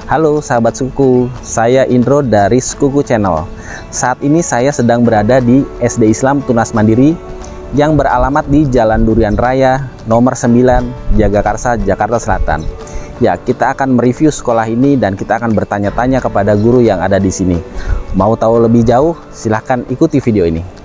Halo sahabat suku, saya Indro dari Skuku Channel. Saat ini saya sedang berada di SD Islam Tunas Mandiri yang beralamat di Jalan Durian Raya nomor 9, Jagakarsa, Jakarta Selatan. Ya, kita akan mereview sekolah ini dan kita akan bertanya-tanya kepada guru yang ada di sini. Mau tahu lebih jauh? Silahkan ikuti video ini.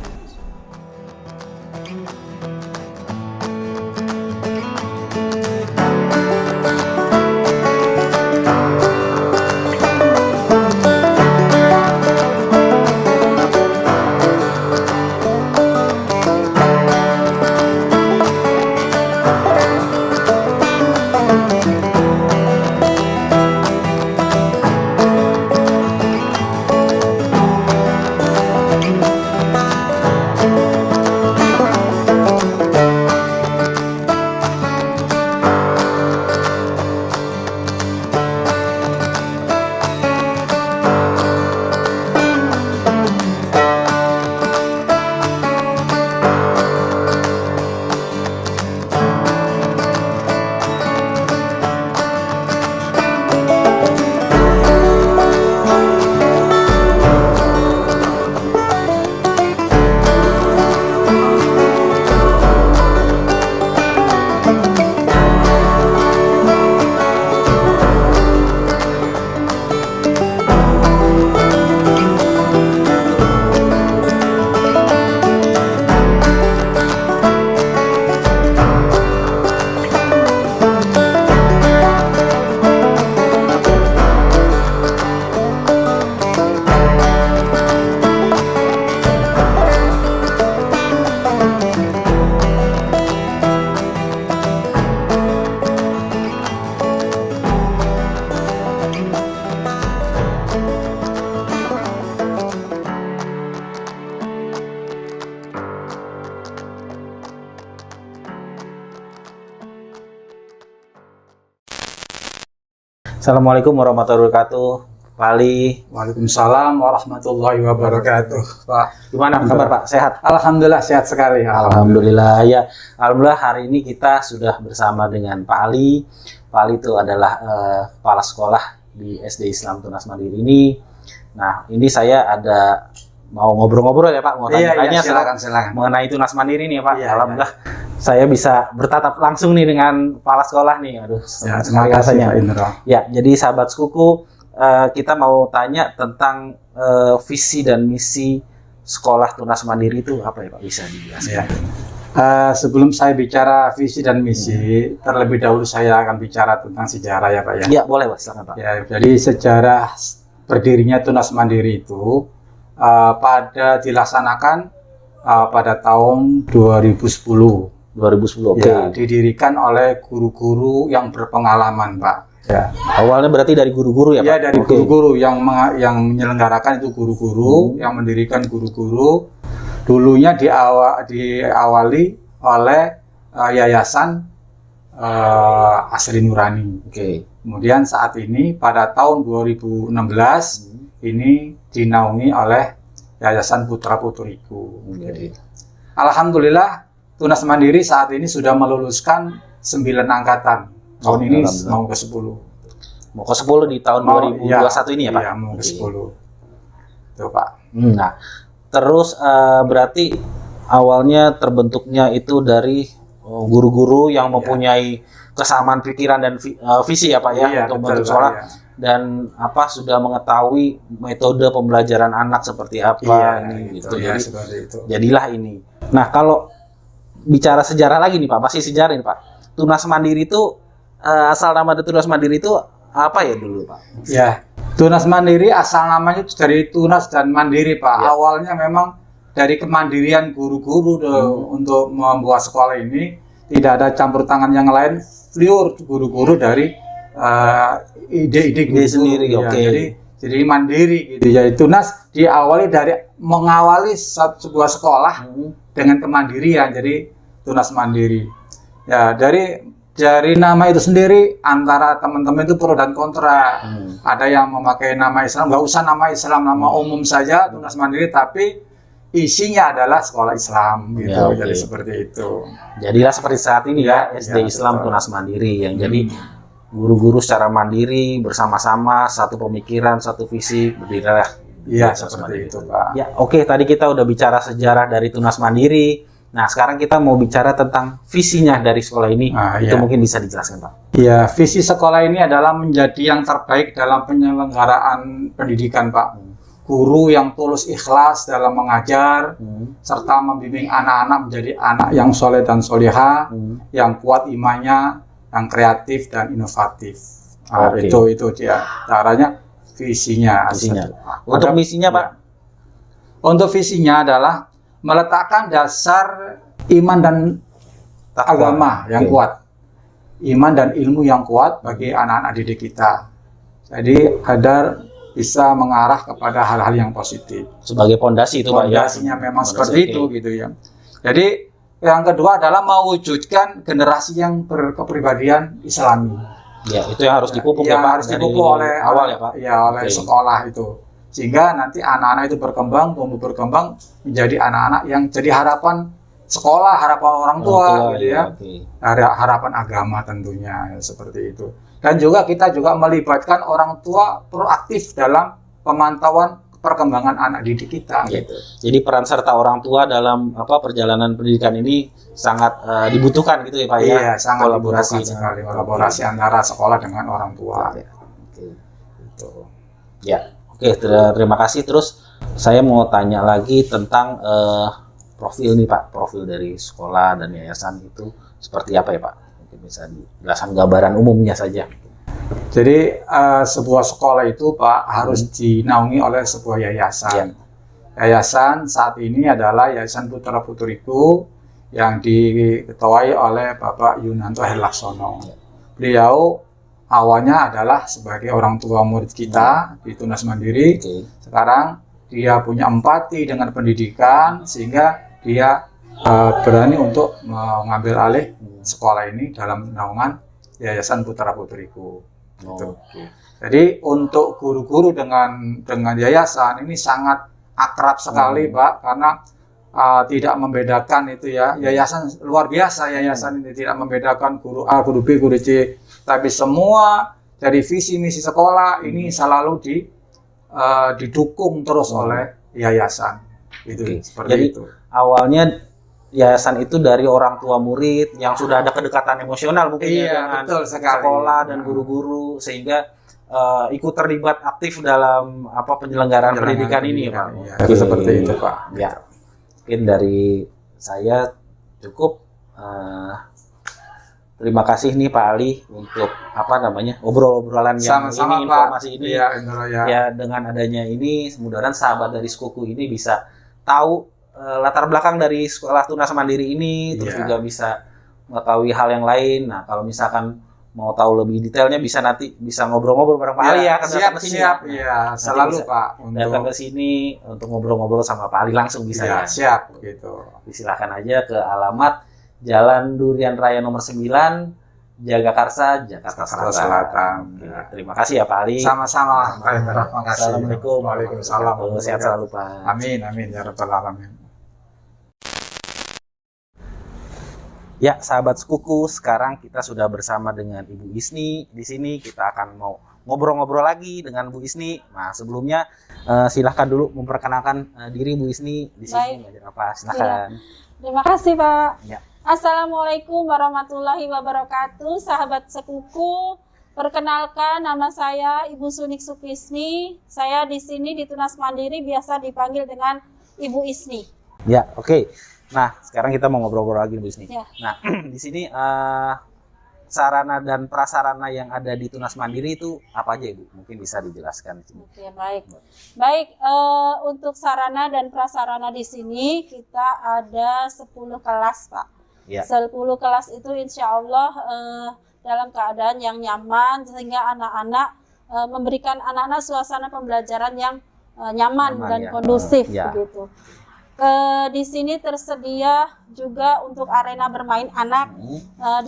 Assalamualaikum warahmatullahi wabarakatuh, Pak Ali. Waalaikumsalam warahmatullahi wabarakatuh. Pak, Gimana kabar Pak? Sehat? alhamdulillah sehat sekali. Alhamdulillah ya. Alhamdulillah hari ini kita sudah bersama dengan Pak Ali. Pak Ali itu adalah kepala sekolah di SD Islam Tunas Mandiri ini. Nah, ini saya ada mau ngobrol-ngobrol ya Pak, mau tanya-tanya silakan. mengenai Tunas Mandiri nih Pak. Iya, Alhamdulillah saya bisa bertatap langsung nih dengan kepala sekolah nih. Aduh, Ya, senang terima kasih rasanya. Pak Indro. Ya, jadi sahabat Skuku, kita mau tanya tentang visi dan misi sekolah Tunas Mandiri itu apa ya Pak? Bisa dijelaskan? Ya. Sebelum saya bicara visi dan misi, terlebih dahulu saya akan bicara tentang sejarah ya Pak ya. Ya, boleh Pak, silakan Pak. Ya, jadi sejarah berdirinya Tunas Mandiri itu dilaksanakan pada tahun 2010. 2010, oke. Ya, didirikan oleh guru-guru yang berpengalaman Pak. Ya. Awalnya berarti dari guru-guru ya Pak? Ya, dari Oke. guru-guru yang menyelenggarakan itu guru-guru, yang mendirikan guru-guru. Dulunya diawali oleh Yayasan Asri Nurani. Oke. Kemudian saat ini pada tahun 2016 ini dinaungi oleh Yayasan Putra Putriku. Oke. Alhamdulillah Tunas Mandiri saat ini sudah meluluskan 9 angkatan. Tahun ini mau ke 10. Mau ke 10 di tahun 2021 ini ya Pak? Iya, mau ke 10. Tuh Pak. Nah, terus berarti awalnya terbentuknya itu dari guru-guru yang mempunyai kesamaan pikiran dan visi ya Pak ya, Iya, untuk betul, membentuk Pak, sekolah. iya. Dan sudah mengetahui metode pembelajaran anak seperti apa gitu. ya, Jadi seperti itu. jadilah ini. Nah, kalau bicara sejarah lagi nih Pak, masih sejarah nih Pak. Tunas Mandiri itu asal nama Tunas Mandiri itu apa ya dulu Pak? Ya, Tunas Mandiri asal namanya itu dari Tunas dan Mandiri Pak. Ya. Awalnya memang dari kemandirian guru-guru untuk membuat sekolah ini, tidak ada campur tangan yang lain, pure guru-guru dari ide-ide guru sendiri, ya. oke. Jadi mandiri gitu. Jadi Tunas diawali dari mengawali sebuah sekolah dengan kemandirian. Jadi Tunas Mandiri. Ya, dari nama itu sendiri antara teman-teman itu pro dan kontra. Ada yang memakai nama Islam, nggak usah nama Islam, nama umum saja Tunas Mandiri, tapi isinya adalah sekolah Islam gitu. Ya, oke. Jadi seperti itu. Jadilah seperti saat ini ya, Ya, SD ya, Islam betul. Tunas Mandiri yang jadi guru-guru secara mandiri bersama-sama, satu pemikiran, satu visi, berdirilah. Iya, seperti itu, Pak. Ya, oke, tadi kita udah bicara sejarah dari Tunas Mandiri. Nah, sekarang kita mau bicara tentang visinya dari sekolah ini. Itu mungkin bisa dijelaskan, Pak. Ya, visi sekolah ini adalah menjadi yang terbaik dalam penyelenggaraan pendidikan, Pak. Guru yang tulus ikhlas dalam mengajar, serta membimbing anak-anak menjadi anak yang soleh dan soleha, yang kuat imannya, yang kreatif dan inovatif. Nah, itu dia caranya. Visinya. Untuk misinya, Pak? Untuk visinya adalah meletakkan dasar iman dan agama yang kuat. Iman dan ilmu yang kuat bagi anak-anak didik kita. Jadi agar bisa mengarah kepada hal-hal yang positif. Sebagai pondasi itu, Pak, ya? Pondasinya memang seperti itu, gitu ya. Jadi yang kedua adalah mewujudkan generasi yang berkepribadian Islami. Ya, itu yang harus dipupuk ya, ya, Pak. Harus dipupuk oleh awal ya, Pak. Ya, oleh sekolah itu. Sehingga nanti anak-anak itu tumbuh berkembang menjadi anak-anak yang jadi harapan sekolah, harapan orang tua, gitu ya. Harapan agama tentunya, ya, seperti itu. Dan juga kita juga melibatkan orang tua proaktif dalam pemantauan perkembangan anak didik kita. Gitu. Jadi peran serta orang tua dalam perjalanan pendidikan ini sangat dibutuhkan gitu ya, Pak, ya. Iya, sangat kolaborasi sekali, kolaborasi antara sekolah dengan orang tua. Gitu. Ya, oke, terima kasih. Terus saya mau tanya lagi tentang profil nih, Pak, profil dari sekolah dan yayasan itu seperti apa ya, Pak? Mungkin bisa dijelaskan gambaran umumnya saja. Jadi sebuah sekolah itu, Pak, harus dinaungi oleh sebuah yayasan. Yayasan saat ini adalah Yayasan Putra Putriku yang diketuai oleh Bapak Yunanto Herlaksono. Beliau awalnya adalah sebagai orang tua murid kita di Tunas Mandiri. Sekarang dia punya empati dengan pendidikan sehingga dia berani untuk mengambil alih sekolah ini dalam naungan Yayasan Putra Putriku. Gitu. Jadi untuk guru-guru dengan yayasan ini sangat akrab sekali, Pak, karena tidak membedakan itu ya. Yayasan luar biasa, yayasan ini tidak membedakan guru A, guru B, guru C, tapi semua dari visi misi sekolah ini selalu didukung terus oleh yayasan. Itu seperti jadi, itu. Awalnya yayasan itu dari orang tua murid yang sudah ada kedekatan emosional mungkin dengan sekolah dan guru-guru sehingga ikut terlibat aktif dalam penyelenggaraan pendidikan ini ya, Pak. Ya, seperti itu, Pak. Ya, mungkin dari saya cukup. Terima kasih nih Pak Ali untuk obrol-obrolan yang ini, informasi ini. Ya, dengan adanya ini, mudah-mudahan sahabat dari Skuku ini bisa tahu latar belakang dari sekolah Tunas Mandiri ini, terus juga bisa mengetahui hal yang lain. Nah, kalau misalkan mau tahu lebih detailnya bisa ngobrol-ngobrol bareng Pak Ali ya. Siap. Ya, selalu Pak. Datang ke sini untuk ngobrol-ngobrol sama Pak Ali langsung bisa ya. Siap gitu. Silakan aja ke alamat Jalan Durian Raya nomor 9, Jagakarsa, Jakarta Selatan. Terima kasih ya Pak Ali. Sama-sama. Terima kasih. Assalamualaikum. Waalaikumsalam. Sehat selalu Pak. Amin ya rabbal alamin. Ya, sahabat Skuku, sekarang kita sudah bersama dengan Ibu Isni. Di sini kita akan mau ngobrol-ngobrol lagi dengan Bu Isni. Nah, sebelumnya silahkan dulu memperkenalkan diri Bu Isni di sini. Ngajar apa? Silahkan. Ya. Terima kasih Pak. Ya. Assalamualaikum warahmatullahi wabarakatuh, sahabat Skuku. Perkenalkan, nama saya Ibu Sunik Sukisni. Saya di sini di Tunas Mandiri biasa dipanggil dengan Ibu Isni. Ya, oke. Nah, sekarang kita mau ngobrol-ngobrol lagi Bu Isni. Ya. Nah, di sini sarana dan prasarana yang ada di Tunas Mandiri itu apa aja Ibu? Mungkin bisa dijelaskan. Oke, baik. Baik, untuk sarana dan prasarana di sini kita ada 10 kelas, Pak. Ya. 10 kelas itu insya Allah dalam keadaan yang nyaman sehingga anak-anak memberikan anak-anak suasana pembelajaran yang nyaman dan kondusif begitu. Di sini tersedia juga untuk arena bermain anak.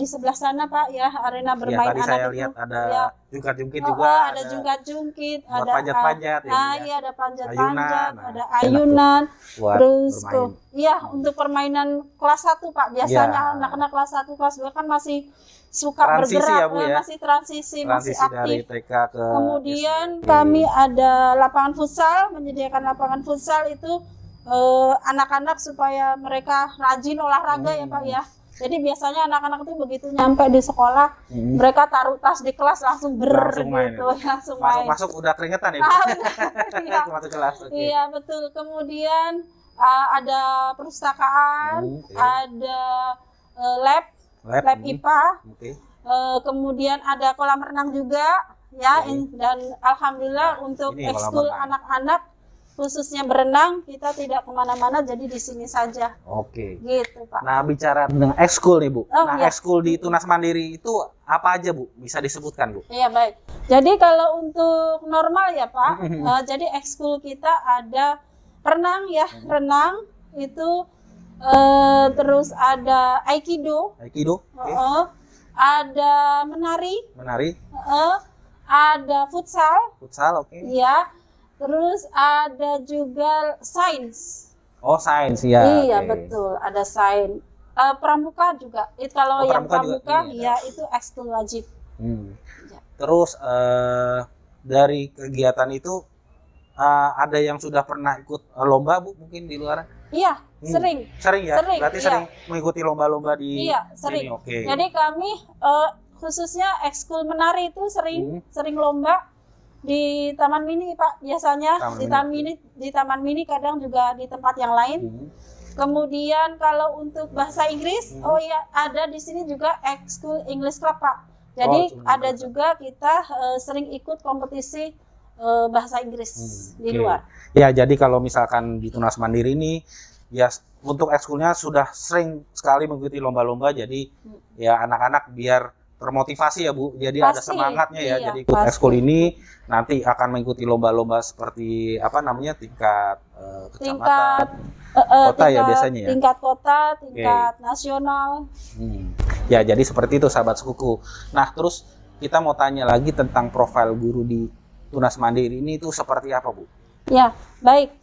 Di sebelah sana Pak ya, arena bermain tadi anak saya itu. lihat ada Ya. jungkat-jungkit Oh, juga, ada jungkat-jungkit, buat ada panjat-panjat ya, Bu, ya. iya ada panjat-panjat, Ayunan. Nah, ada enak tuh ayunan. buat Terus bermain. iya untuk permainan kelas 1 Pak. Biasanya Ya. anak-anak kelas 1 kelas 2 kan masih suka Transisi bergerak, ya, Bu, ya? masih transisi, masih Transisi dari aktif. TK ke Kemudian SD. kami ada lapangan futsal, menyediakan lapangan futsal itu anak-anak supaya mereka rajin olahraga ya Pak ya. Jadi biasanya anak-anak itu begitu nyampe di sekolah, mereka taruh tas di kelas langsung Langsung main, gitu, ya? langsung main. Masuk udah keringetan ya, Bu? Iya. Masuk kelas. Oke. Iya betul. Kemudian ada perpustakaan, Oke. ada lab IPA. Oke. Kemudian ada kolam renang juga ya. Dan alhamdulillah untuk ini kolam ekskul renang. anak-anak khususnya berenang kita tidak kemana-mana, jadi di sini saja Oke. gitu Pak. Nah, bicara dengan ekskul nih, Bu. Oh, Nah, iya. ekskul di Tunas Mandiri itu apa aja, Bu? Bisa disebutkan, Bu? Iya baik. Jadi kalau untuk normal ya Pak, jadi ekskul kita ada renang ya, renang itu terus ada aikido, Aikido, oke. ada menari, Menari, ada futsal, oke. ya. Terus ada juga sains. Oh, sains ya. Iya oke. betul, ada sains. Pramuka juga. Kalau yang pramuka juga pramuka ini ya itu ekskul wajib. Ya. Terus dari kegiatan itu ada yang sudah pernah ikut lomba, Bu, mungkin di luar? Iya, sering. Sering ya? Sering, Berarti iya. sering mengikuti lomba-lomba di Iya, sering. sini. Oke. Jadi kami khususnya ekskul menari itu sering lomba di Taman Mini Pak biasanya. Di Taman Mini kadang juga di tempat yang lain. Kemudian kalau untuk bahasa Inggris, oh iya ada di sini juga ekskul English Club Pak. Jadi ada juga kita sering ikut kompetisi bahasa Inggris di Oke. luar. Ya, jadi kalau misalkan di Tunas Mandiri ini ya untuk ekskulnya sudah sering sekali mengikuti lomba-lomba, jadi ya anak-anak biar termotivasi ya, Bu. Jadi ada Pasti, semangatnya ya. iya, Jadi ikut pasti. ekskul ini nanti akan mengikuti lomba-lomba seperti apa namanya tingkat Tingkat kecamatan, kota ya biasanya ya. Tingkat kota, tingkat nasional. Ya, jadi seperti itu sahabat sekuku. Nah, terus kita mau tanya lagi tentang profil guru di Tunas Mandiri ini itu seperti apa, Bu? Ya, baik.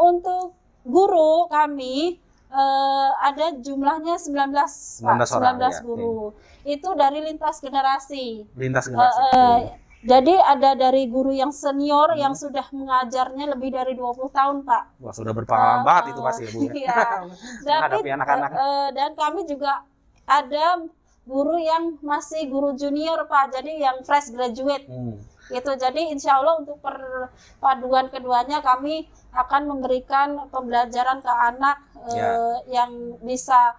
Untuk guru kami ada jumlahnya 19 Pak, 19 orang, 19 ya. guru. Itu dari lintas generasi. Lintas generasi. Jadi ada dari guru yang senior yang sudah mengajarnya lebih dari 20 tahun, Pak. Wah, sudah berpengalaman banget itu pasti ya, Bu. Iya. Menghadapi anak-anak. Dan kami juga ada guru yang masih guru junior, Pak. Jadi yang fresh graduate. Gitu. Jadi insya Allah untuk perpaduan keduanya kami akan memberikan pembelajaran ke anak yang bisa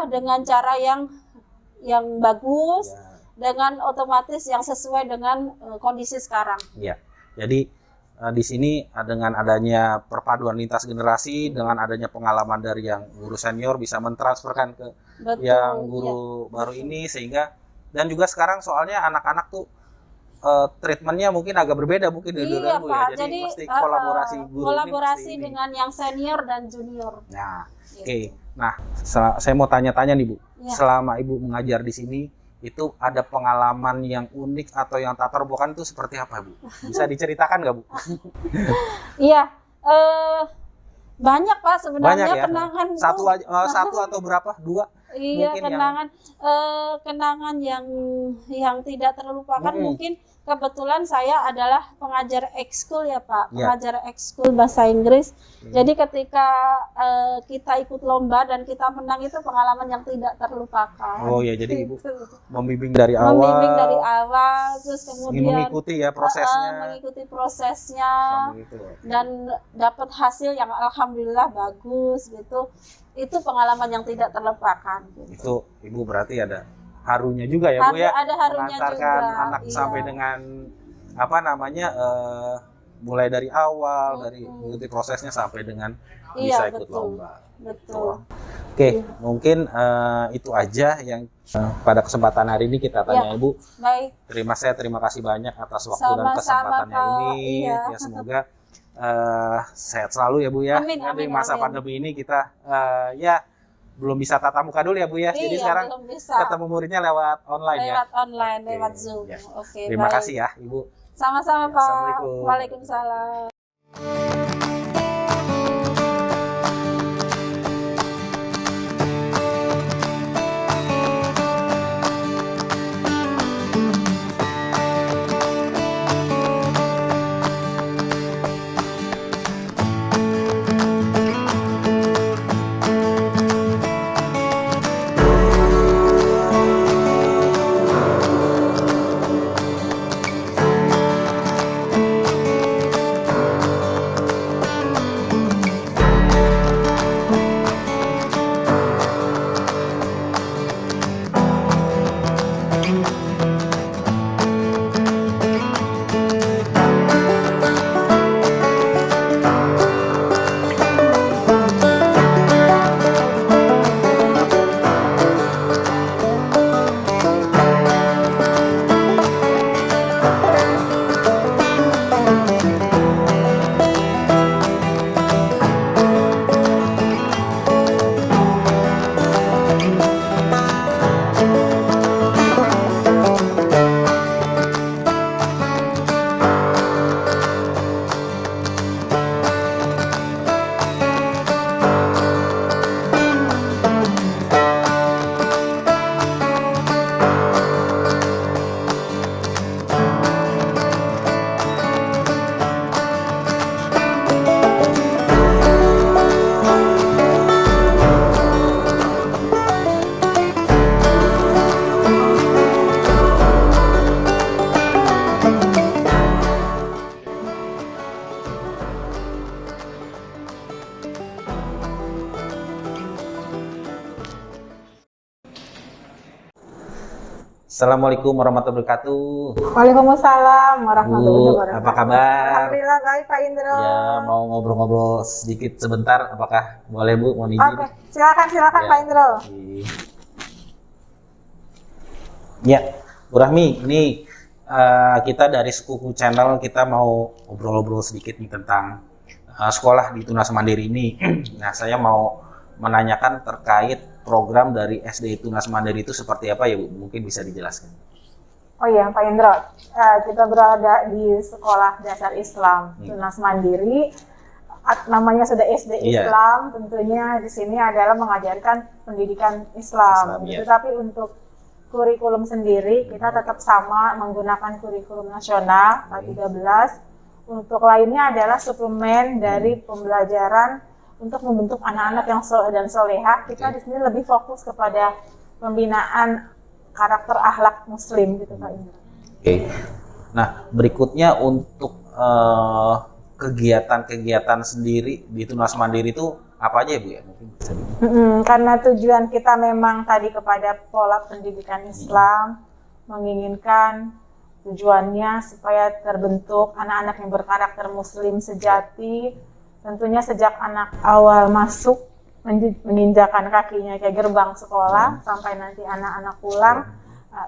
dengan cara yang bagus, dengan otomatis yang sesuai dengan kondisi sekarang. Ya, jadi di sini dengan adanya perpaduan lintas generasi, dengan adanya pengalaman dari yang guru senior bisa mentransferkan ke yang guru baru ini, sehingga dan juga sekarang soalnya anak-anak tuh treatmentnya mungkin agak berbeda mungkin dari dulu ya. Jadi mesti kolaborasi guru kolaborasi ini dengan yang senior dan junior. Nah, oke. Nah, saya mau tanya-tanya nih, Bu. Ya. Selama Ibu mengajar di sini, itu ada pengalaman yang unik atau yang tak terbayangkan itu seperti apa, Bu? Bisa diceritakan nggak, Bu? Iya, banyak Pak sebenarnya Banyak ya? kenangan Satu itu. satu atau berapa? Dua? Iya, mungkin kenangan yang tidak terlupakan. Mungkin kebetulan saya adalah pengajar ekskul ya Pak, pengajar ekskul bahasa Inggris. Jadi ketika kita ikut lomba dan kita menang itu pengalaman yang tidak terlupakan. Oh ya, jadi Ibu membimbing dari awal, terus kemudian mengikuti ya prosesnya, mengikuti prosesnya gitu. dan dapat hasil yang alhamdulillah bagus gitu. Itu pengalaman yang tidak terlupakan. Gitu. Itu Ibu berarti ada harunya juga ya, Bu ya? Ada harunya mengantarkan juga, anak sampai dengan mulai dari awal, dari mengikuti prosesnya sampai dengan bisa ikut lomba. Betul. Oke, mungkin itu aja yang pada kesempatan hari ini kita tanya Ibu. Baik. Terima kasih banyak atas waktu dan kesempatannya ini. Ya, semoga sehat selalu ya Bu ya. Amin, Di amin, masa amin. pandemi ini kita ya belum bisa tatap muka dulu ya Bu ya. Jadi Iya, sekarang belum bisa. ketemu muridnya lewat online ya. Lewat online, Oke, lewat Zoom. ya. Oke, Terima baik. kasih ya Ibu. Sama-sama Ya, Pak. Assalamualaikum. Waalaikumsalam. Assalamualaikum warahmatullahi wabarakatuh. Waalaikumsalam warahmatullahi Bu, wabarakatuh. apa kabar? Alhamdulillah baik Pak Indro. Ya, mau ngobrol-ngobrol sedikit sebentar, apakah boleh Bu? Mohon izin. Oke, silakan Ya. Pak Indro. Ya, Bu Rahmi, ini kita dari Sekuku Channel kita mau ngobrol-ngobrol sedikit nih tentang sekolah di Tunas Mandiri ini. Nah, saya mau menanyakan terkait program dari SD Tunas Mandiri itu seperti apa ya Bu? Mungkin bisa dijelaskan. Oh iya Pak Indro, kita berada di Sekolah Dasar Islam Tunas Mandiri. Namanya sudah SD Iya. Islam, tentunya di sini adalah mengajarkan pendidikan Islam. Islam, iya. Tetapi untuk kurikulum sendiri kita tetap sama menggunakan kurikulum nasional K13. Untuk lainnya adalah suplemen dari pembelajaran untuk membentuk anak-anak yang soleh dan soleha. Kita di sini lebih fokus kepada pembinaan karakter akhlak Muslim gitu Pak Indra. Oke. Nah, berikutnya untuk kegiatan-kegiatan sendiri di Tunas Mandiri itu apa aja ya Bu ya? Mungkin bisa Karena tujuan kita memang tadi kepada pola pendidikan Islam, menginginkan tujuannya supaya terbentuk anak-anak yang berkarakter Muslim sejati. Tentunya sejak anak awal masuk menginjakan kakinya ke gerbang sekolah sampai nanti anak-anak pulang,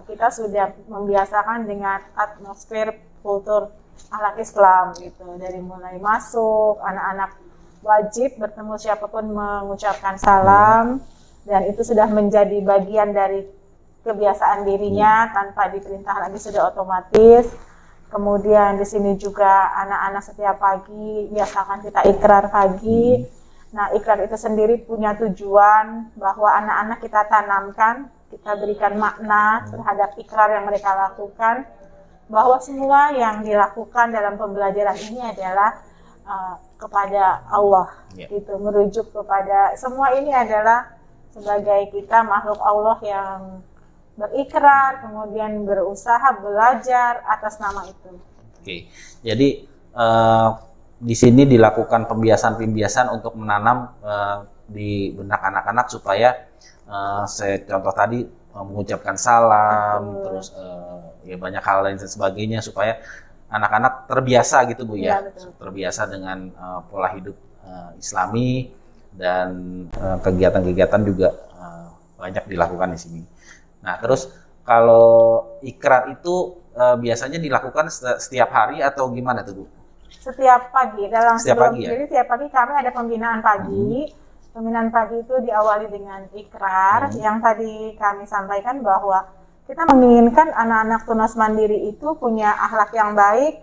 kita sudah membiasakan dengan atmosfer kultur akhlak Islam gitu. Dari mulai masuk, anak-anak wajib bertemu siapapun mengucapkan salam, dan itu sudah menjadi bagian dari kebiasaan dirinya tanpa diperintah lagi, sudah otomatis. Kemudian di sini juga anak-anak setiap pagi biasakan kita ikrar pagi. Nah, ikrar itu sendiri punya tujuan bahwa anak-anak kita tanamkan, kita berikan makna terhadap ikrar yang mereka lakukan, bahwa semua yang dilakukan dalam pembelajaran ini adalah kepada Allah, gitu, merujuk kepada semua ini adalah sebagai kita makhluk Allah yang berikrar, kemudian berusaha belajar atas nama itu. Oke, jadi di sini dilakukan pembiasan-pembiasan untuk menanam di benak anak-anak supaya saya contoh tadi mengucapkan salam, terus ya banyak hal lain dan sebagainya supaya anak-anak terbiasa gitu Bu ya, terbiasa dengan pola hidup Islami, dan kegiatan-kegiatan juga banyak dilakukan di sini. Nah, terus kalau ikrar itu biasanya dilakukan setiap hari atau gimana tuh Bu? Setiap pagi Setiap pagi ya? jadi setiap pagi kami ada pembinaan pagi. Pembinaan pagi itu diawali dengan ikrar yang tadi kami sampaikan bahwa kita menginginkan anak-anak tunas mandiri itu punya akhlak yang baik,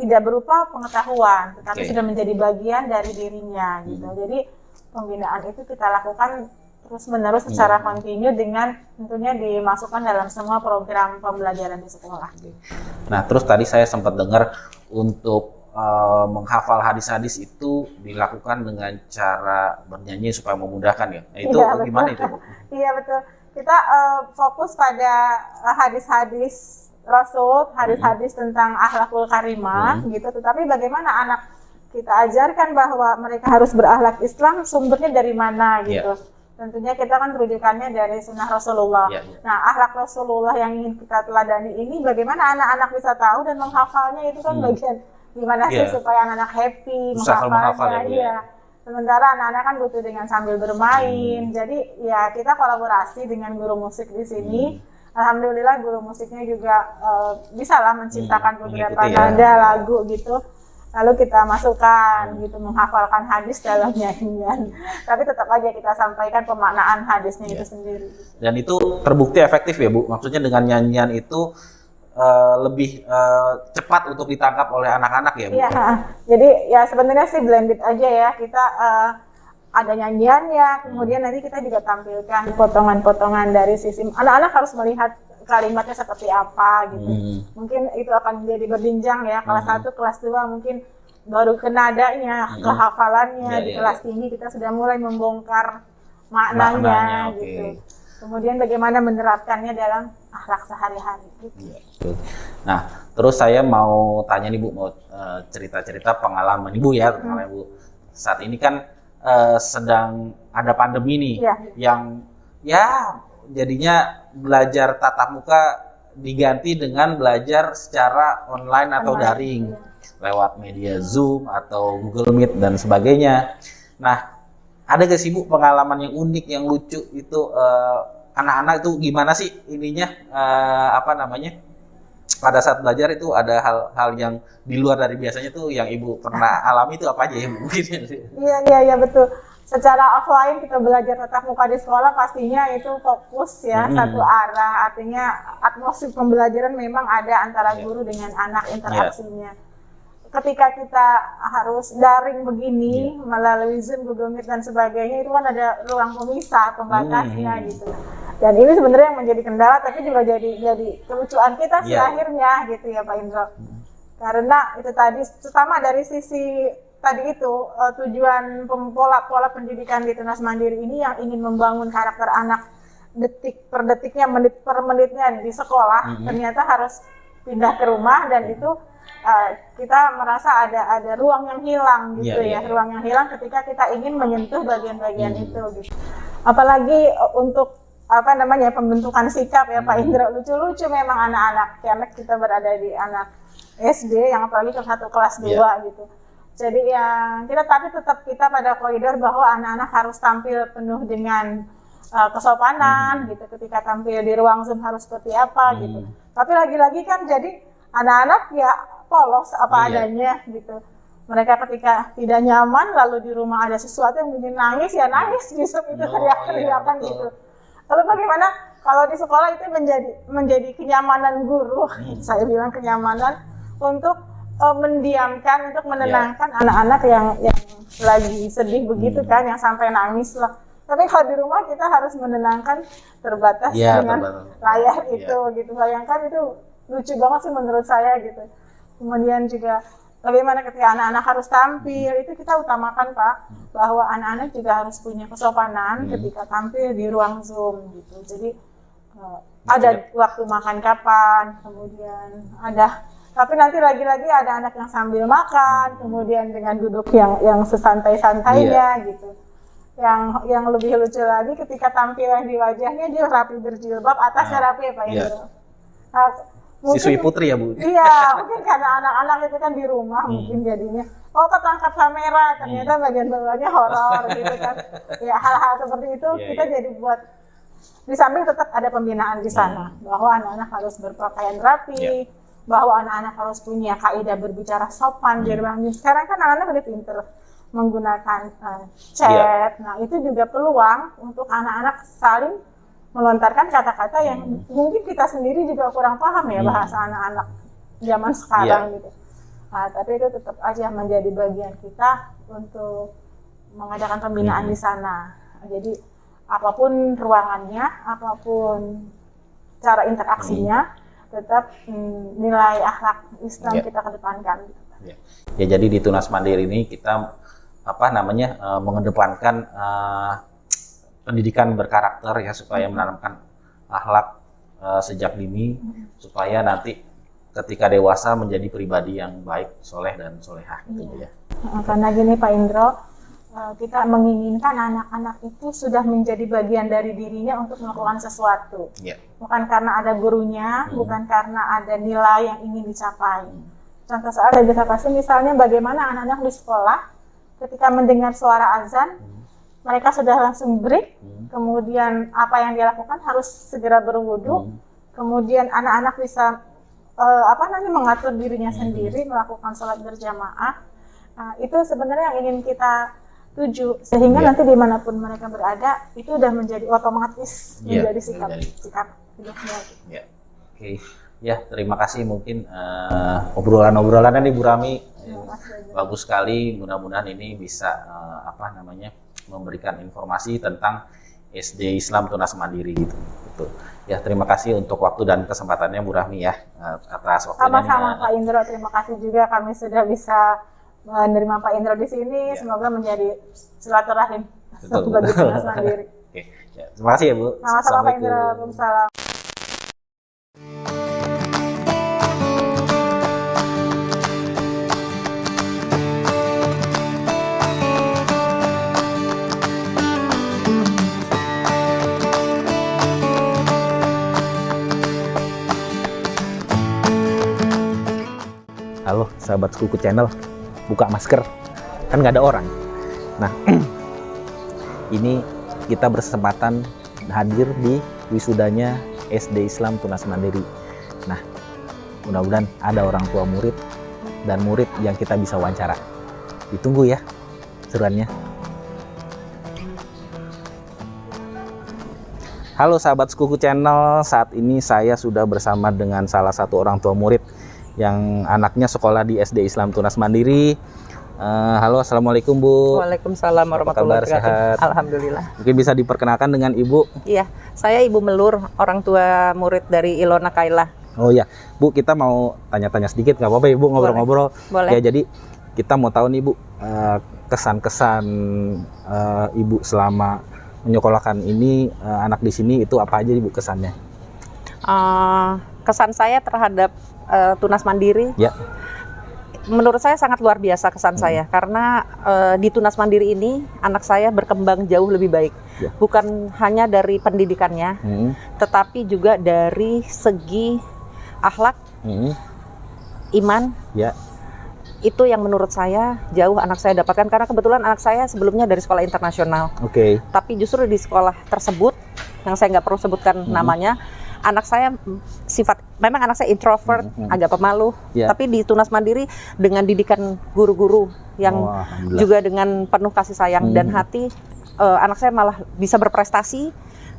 tidak berupa pengetahuan, tetapi sudah menjadi bagian dari dirinya gitu. Jadi pembinaan itu kita lakukan terus-menerus secara kontinu dengan tentunya dimasukkan dalam semua program pembelajaran di sekolah. Nah, terus tadi saya sempat dengar untuk menghafal hadis-hadis itu dilakukan dengan cara bernyanyi supaya memudahkan ya. Nah, itu gimana itu, Bu? Iya betul. Kita fokus pada hadis-hadis Rasul, hadis-hadis tentang akhlakul karimah gitu. Tetapi bagaimana anak kita ajarkan bahwa mereka harus berakhlak Islam, sumbernya dari mana gitu. Tentunya kita kan rujukannya dari sunnah Rasulullah. Nah, akhlak Rasulullah yang ingin kita teladani ini bagaimana anak-anak bisa tahu dan menghafalnya, itu kan bagian gimana sih supaya anak-anak happy menghafalnya. Sementara anak-anak kan butuh dengan sambil bermain. Jadi ya kita kolaborasi dengan guru musik di sini. Alhamdulillah guru musiknya juga bisa lah menciptakan beberapa nada lagu gitu. Lalu kita masukkan gitu, menghafalkan hadis dalam nyanyian. Tapi tetap aja kita sampaikan pemaknaan hadisnya itu sendiri. Dan itu terbukti efektif ya, Bu? Maksudnya dengan nyanyian itu lebih cepat untuk ditangkap oleh anak-anak ya, Bu? Iya, jadi ya sebenarnya sih blended aja ya. Kita ada nyanyiannya, kemudian nanti kita juga tampilkan potongan-potongan dari sisi anak-anak harus melihat kalimatnya seperti apa gitu. Mungkin itu akan menjadi berjenjang ya. Kelas 1, kelas 2 mungkin baru ke nadanya, kehafalannya. Di kelas tinggi kita sudah mulai membongkar maknanya gitu. Kemudian bagaimana menerapkannya dalam akhlak sehari-hari gitu. Nah, terus saya mau tanya nih Bu, mau cerita-cerita pengalaman Ibu ya, pengalaman Ibu. Saat ini kan sedang ada pandemi nih yang ya jadinya belajar tatap muka diganti dengan belajar secara online atau daring lewat media Zoom atau Google Meet dan sebagainya. Nah, ada gak sih Bu pengalaman yang unik, yang lucu itu anak-anak itu gimana sih ininya pada saat belajar itu ada hal-hal yang di luar dari biasanya tuh yang Ibu pernah alami itu apa aja ya mungkin? Iya betul. Secara offline kita belajar tatap muka di sekolah pastinya itu fokus ya satu arah, artinya atmosfer pembelajaran memang ada antara guru dengan anak, interaksinya. Ketika kita harus daring begini melalui Zoom, Google Meet dan sebagainya, itu kan ada ruang pemisah, pembatasnya gitu. Dan ini sebenarnya yang menjadi kendala, tapi juga jadi kelucuan kita sih akhirnya gitu ya Pak Indro. Karena itu tadi, terutama dari sisi tadi itu tujuan pola pendidikan di Tunas Mandiri ini yang ingin membangun karakter anak detik per detiknya, menit per menitnya di sekolah, ternyata harus pindah ke rumah dan itu kita merasa ada ruang yang hilang gitu ruang yang hilang ketika kita ingin menyentuh bagian-bagian itu gitu. Apalagi untuk pembentukan sikap ya Pak Indra, lucu-lucu memang anak-anak karena kita berada di anak SD yang apalagi kelas 1 kelas 2 gitu. Jadi yang tapi tetap kita pada koridor bahwa anak-anak harus tampil penuh dengan kesopanan gitu. Ketika tampil di ruang Zoom harus seperti apa gitu. Tapi lagi-lagi kan jadi anak-anak ya polos apa adanya gitu. Mereka ketika tidak nyaman lalu di rumah ada sesuatu yang bikin nangis ya nangis di Zoom itu teriak-teriakan gitu. Lalu bagaimana kalau di sekolah itu menjadi kenyamanan guru, saya bilang kenyamanan untuk mendiamkan, untuk menenangkan anak-anak yang lagi sedih begitu kan, yang sampai nangis lah. Tapi kalau di rumah kita harus menenangkan, terbatas dengan layar itu gitu. Bayangkan itu lucu banget sih menurut saya gitu. Kemudian juga bagaimana ketika anak-anak harus tampil, itu kita utamakan Pak, bahwa anak-anak juga harus punya kesopanan ketika tampil di ruang Zoom gitu. Jadi ada waktu makan kapan, kemudian tapi nanti lagi-lagi ada anak yang sambil makan, kemudian dengan duduk yang sesantai-santainya gitu. Yang lebih lucu lagi ketika tampilan di wajahnya dia rapi berjilbab, atasnya rapi ya Pak Indro. Siswi putri ya Bu? Iya, mungkin karena anak-anak itu kan di rumah mungkin jadinya ketangkap kamera, ternyata bagian bawahnya horor gitu kan. Ya hal-hal seperti itu kita jadi buat di samping tetap ada pembinaan di sana bahwa anak-anak harus berpakaian rapi, bahwa anak-anak harus punya kaidah berbicara sopan biar bagus. Sekarang kan anak-anak udah pinter menggunakan chat. Nah, itu juga peluang untuk anak-anak saling melontarkan kata-kata yang mungkin kita sendiri juga kurang paham ya bahasa anak-anak zaman sekarang gitu. Nah, tapi itu tetap aja menjadi bagian kita untuk mengadakan pembinaan di sana. Jadi apapun ruangannya, apapun cara interaksinya, tetap nilai akhlak Islam kita kedepankan. Ya, jadi di Tunas Mandiri ini kita mengedepankan pendidikan berkarakter ya, supaya menanamkan akhlak sejak dini, supaya nanti ketika dewasa menjadi pribadi yang baik, soleh dan solehah gitu ya. Karena gini Pak Indro, kita menginginkan anak-anak itu sudah menjadi bagian dari dirinya untuk melakukan sesuatu. Bukan karena ada gurunya, bukan karena ada nilai yang ingin dicapai. Contoh soal saya bisa kasih misalnya bagaimana anak-anak di sekolah ketika mendengar suara azan, mereka sudah langsung break, kemudian apa yang dia lakukan harus segera berwudu, kemudian anak-anak bisa mengatur dirinya sendiri, melakukan sholat berjamaah. Nah, itu sebenarnya yang ingin kita tuju, sehingga nanti dimanapun mereka berada, itu udah menjadi otomatis menjadi sikap hidupnya. Oke. Ya, terima kasih mungkin obrolan-obrolannya nih Bu Rami. Bagus sekali, mudah-mudahan ini bisa memberikan informasi tentang SD Islam Tunas Mandiri gitu. Ya, terima kasih untuk waktu dan kesempatannya Bu Rahmi ya, atas waktunya. Sama-sama Pak Indro, terima kasih juga kami sudah bisa menerima Pak Indro di sini. Semoga menjadi silaturahim bagi Tunas Mandiri. Oke. Ya, terima kasih ya Bu. Sama-sama Pak Indro. Waalaikumsalam. Halo sahabat Skuku Channel, buka masker, kan nggak ada orang. Nah, ini kita berkesempatan hadir di wisudanya SD Islam Tunas Mandiri. Nah, mudah-mudahan ada orang tua murid dan murid yang kita bisa wawancara. Ditunggu ya seruannya. Halo sahabat Skuku Channel, saat ini saya sudah bersama dengan salah satu orang tua murid yang anaknya sekolah di SD Islam Tunas Mandiri. Halo, assalamualaikum Bu. Waalaikumsalam warahmatullahi wabarakatuh. Alhamdulillah. Mungkin bisa diperkenalkan dengan Ibu? Iya, saya Ibu Melur, orang tua murid dari Ilona Kaila. Oh ya, Bu, kita mau tanya-tanya sedikit, nggak apa-apa Ibu, ngobrol-ngobrol. Boleh. Ya, jadi kita mau tahu nih Bu, kesan-kesan Ibu selama menyekolahkan ini anak di sini itu apa aja Ibu kesannya? Kesan saya terhadap Tunas Mandiri, menurut saya sangat luar biasa kesan saya, karena di Tunas Mandiri ini anak saya berkembang jauh lebih baik, bukan hanya dari pendidikannya, tetapi juga dari segi akhlak, iman. Itu yang menurut saya jauh anak saya dapatkan, karena kebetulan anak saya sebelumnya dari sekolah internasional. Tapi justru di sekolah tersebut, yang saya nggak perlu sebutkan namanya, anak saya memang anak saya introvert, agak pemalu, tapi di Tunas Mandiri dengan didikan guru-guru yang juga dengan penuh kasih sayang dan hati, anak saya malah bisa berprestasi.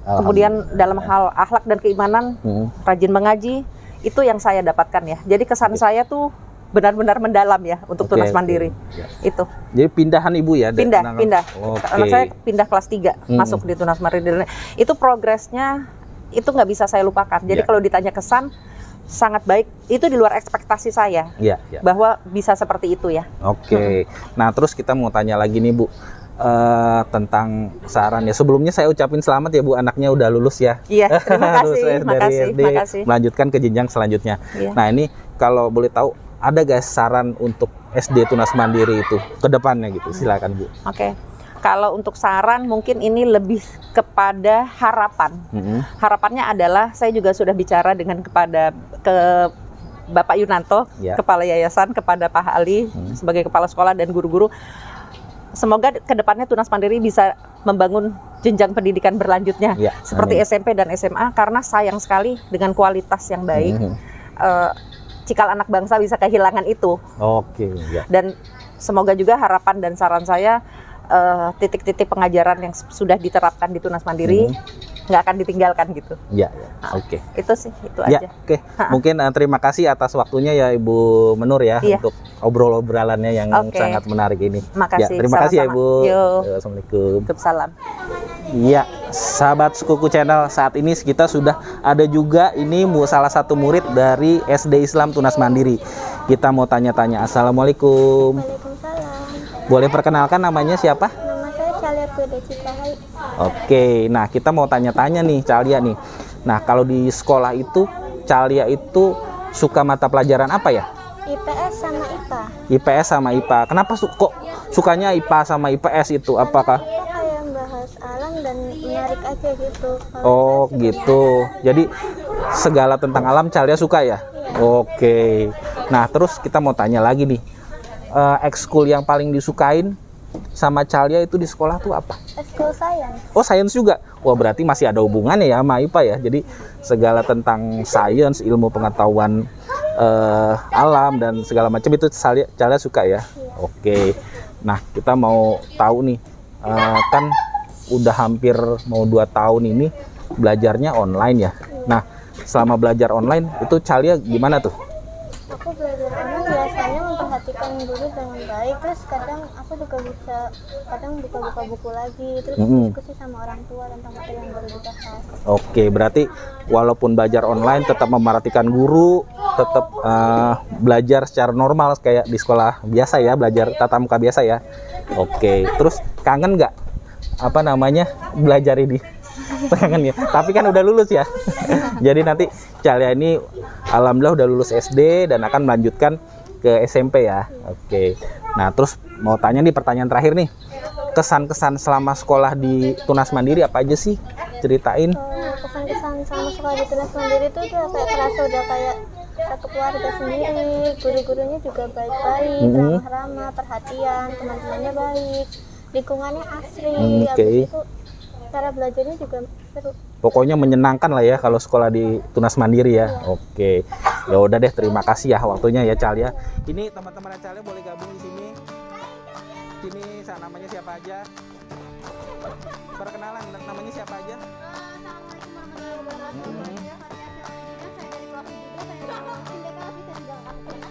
Kemudian dalam hal akhlak dan keimanan, rajin mengaji, itu yang saya dapatkan ya. Jadi kesan saya tuh benar-benar mendalam ya untuk Tunas Mandiri. Itu. Jadi pindahan Ibu ya? Pindah. Anak saya pindah kelas 3 masuk di Tunas Mandiri. Itu progresnya itu nggak bisa saya lupakan. Jadi kalau ditanya kesan, sangat baik. Itu di luar ekspektasi saya, bahwa bisa seperti itu ya. Nah terus kita mau tanya lagi nih Bu, tentang saran ya. Sebelumnya saya ucapin selamat ya Bu, anaknya udah lulus ya. Iya, terima kasih. Makasih. Melanjutkan ke jenjang selanjutnya. Nah ini kalau boleh tahu, ada guys saran untuk SD Tunas Mandiri itu ke depannya gitu, silakan Bu. Kalau untuk saran mungkin ini lebih kepada harapan. Harapannya adalah saya juga sudah bicara dengan ke Bapak Yunanto, Kepala Yayasan, kepada Pak Ali sebagai Kepala Sekolah dan guru-guru. Semoga kedepannya Tunas Mandiri bisa membangun jenjang pendidikan berlanjutnya seperti SMP dan SMA, karena sayang sekali dengan kualitas yang baik. cikal anak bangsa bisa kehilangan itu. Oke, ya. Dan semoga juga harapan dan saran saya titik-titik pengajaran yang sudah diterapkan di Tunas Mandiri nggak akan ditinggalkan gitu. Ya, oke. Itu sih, itu Ya, aja. oke. Mungkin terima kasih atas waktunya ya Ibu Menur ya Iya. untuk obrolannya yang Oke. sangat menarik ini. Makasih, Ya, terima kasih ya sama-sama. Ibu. Yo. Assalamualaikum. Waalaikumsalam. Iya, sahabat Sekuku Channel, saat ini kita sudah ada juga ini salah satu murid dari SD Islam Tunas Mandiri. Kita mau tanya-tanya. Assalamualaikum. Waalaikumsalam. Boleh perkenalkan namanya siapa? Nama saya Calia Pwede Citahai. Oke, nah kita mau tanya-tanya nih Calia nih. Nah, kalau di sekolah itu Calia itu suka mata pelajaran apa ya? IPS sama IPA. IPS sama IPA. Kenapa kok sukanya IPA sama IPS itu? Apakah? Dia kayak bahas alam dan menarik aja gitu. Oh gitu. Jadi segala tentang alam Calia suka ya? Oke. Nah terus kita mau tanya lagi nih. Ekskul yang paling disukain sama Calia itu di sekolah tuh apa? Ekskul Science. Oh sains juga. Wah berarti masih ada hubungannya ya sama IPA ya. Jadi segala tentang sains, ilmu pengetahuan alam dan segala macam itu Calia suka ya. Oke. Nah kita mau tahu nih kan udah hampir mau 2 tahun ini belajarnya online ya. Nah selama belajar online itu Calia gimana tuh? Aku belajar online biasanya memperhatikan guru dengan baik. Terus kadang aku juga bisa buka-buka buku lagi. Terus diskusi sama orang tua tentang materi yang baru dibahas. Oke, berarti walaupun belajar online tetap memperhatikan guru, tetap belajar secara normal kayak di sekolah biasa ya, belajar tatap muka biasa ya. Oke, terus kangen nggak apa namanya belajar ini? Kangen ya. Tapi kan udah lulus ya. Jadi nanti Calia ini alhamdulillah udah lulus SD dan akan melanjutkan ke SMP ya. Oke. Nah, terus mau tanya nih pertanyaan terakhir nih. Kesan-kesan selama sekolah di Tunas Mandiri apa aja sih? Ceritain. Kesan-kesan sama sekolah di Tunas Mandiri itu udah kayak kerasa udah kayak satu keluarga sendiri. Guru-gurunya juga baik-baik, ramah-ramah, perhatian, teman-temannya baik, lingkungannya asri. Habis itu cara belajarnya juga seru. Pokoknya menyenangkan lah ya kalau sekolah di Tunas Mandiri ya. Oke. Ya udah deh, terima kasih ya waktunya ya Calia. Ini teman-teman Calia boleh gabung di sini. Sini namanya siapa aja? Perkenalan namanya siapa aja?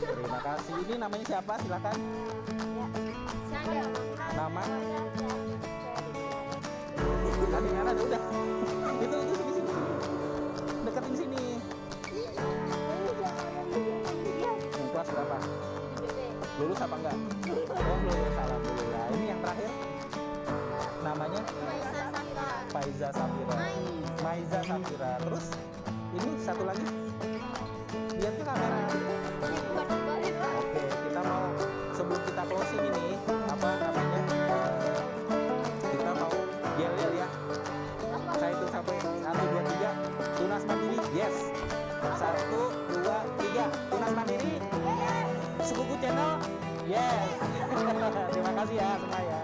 Terima kasih. Ini namanya siapa? Silakan. Nama? Tadi mana ada udah. Itu sini. Deketin sini. Yang kelas berapa? Lulus apa enggak? Oh, lulus. Alhamdulillah. Ini yang terakhir. Namanya? Faiza Safira. Maiza Safira. Terus ini satu lagi. Lihat ke kamera. Oke, kita mau sebelum kita closing ini apa namanya? Kita mau yel-yel ya. Saya hitung sampai 1, 2, 3. Tunas Mandiri, yes. 1, 2, 3. Tunas Mandiri, Sekuku Channel, yes. Terima kasih ya semua ya.